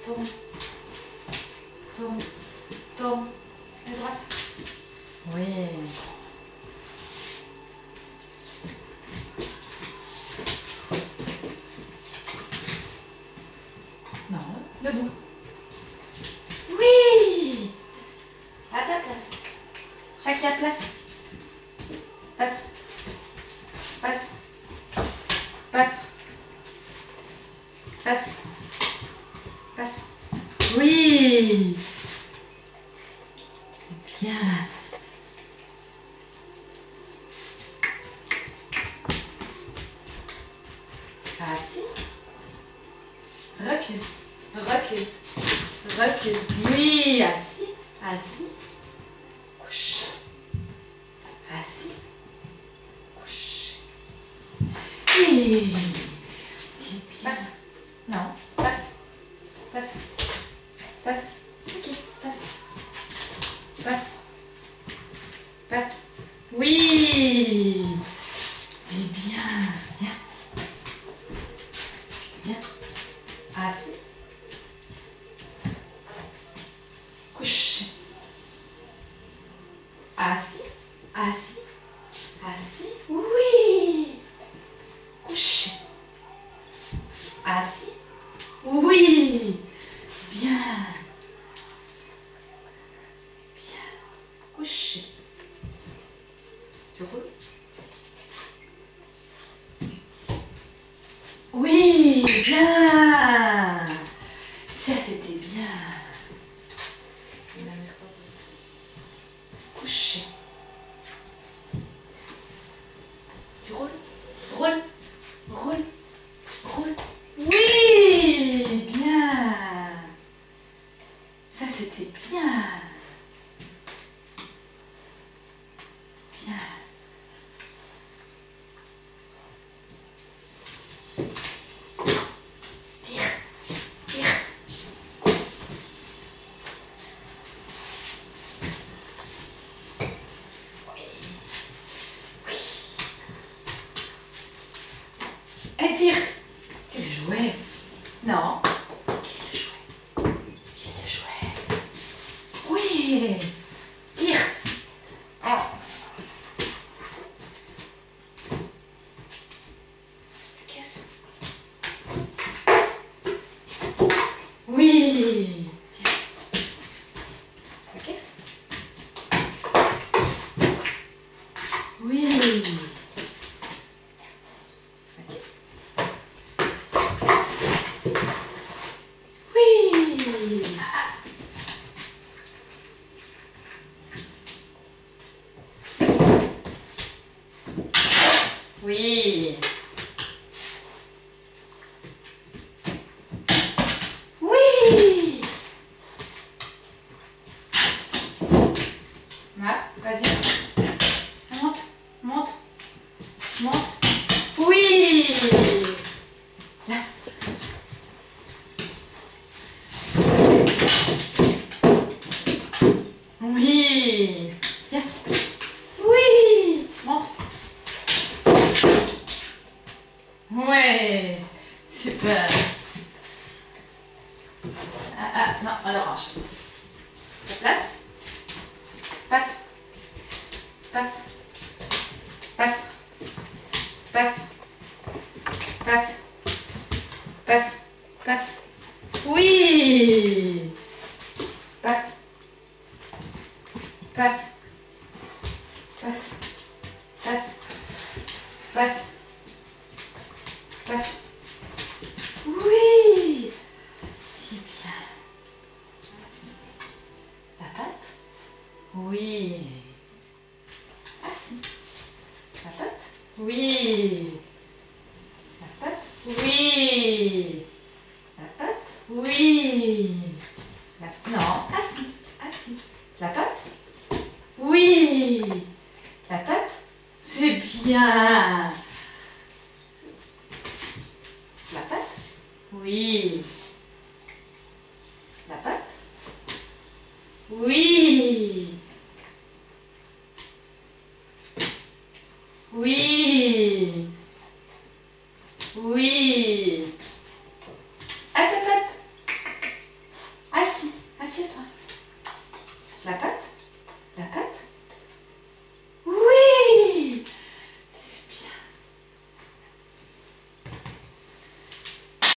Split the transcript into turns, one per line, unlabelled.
tourne, tourne, tourne. À droite. Oui. Non, debout. Oui. À ta place. Chacun place. Passe. Passe. Passe. Passe. Passe. Oui. Bien. Assis. Recule. Recule. Recule. Oui. Assis. Assis. Couche. Assis. Couche. Oui. Passe. Non. Passe. Passe. Passe. Ok. Passe. Passe. Passe. Oui. C'est bien. Bien. Bien. Assis. Couche. Assis. Assis. Assis. Oui. Couche. Assis. Oui. Bien. Bien. Couche. Tu roules. Oui. Bien. Ça, c'était bien. Couche. Tu roules. Roule. Roule. Roule. Oui. Bien. Ça, c'était bien. Bien. Tire. Tire. Oui. Oui. Et tire. Quel jouet. Non. Quel jouet. Quel jouet. Oui. Tire. Oh. Caisse. Oui. Bien. La caisse. Oui. La caisse. Oui. Ah. Oui. Oui. Voilà, vas-y. Monte, monte, monte. Oui. Là. Oui. Viens. Oui. Monte. Ouais. Super. Ah, ah, non, à l'orange. Ta place. Passe. Passe. Passe. Passe. Passe. Passe. Passe. Oui. Passe. Passe. Passe. Passe. Passe. Passe. Oui. C'est bien. Assis. La patte. Oui. Assis. La patte. Oui. La patte. Oui. La patte. Oui. Non. Assis. Assis. La patte. Oui. La patte. C'est bien. La patte. Oui. La patte. Oui.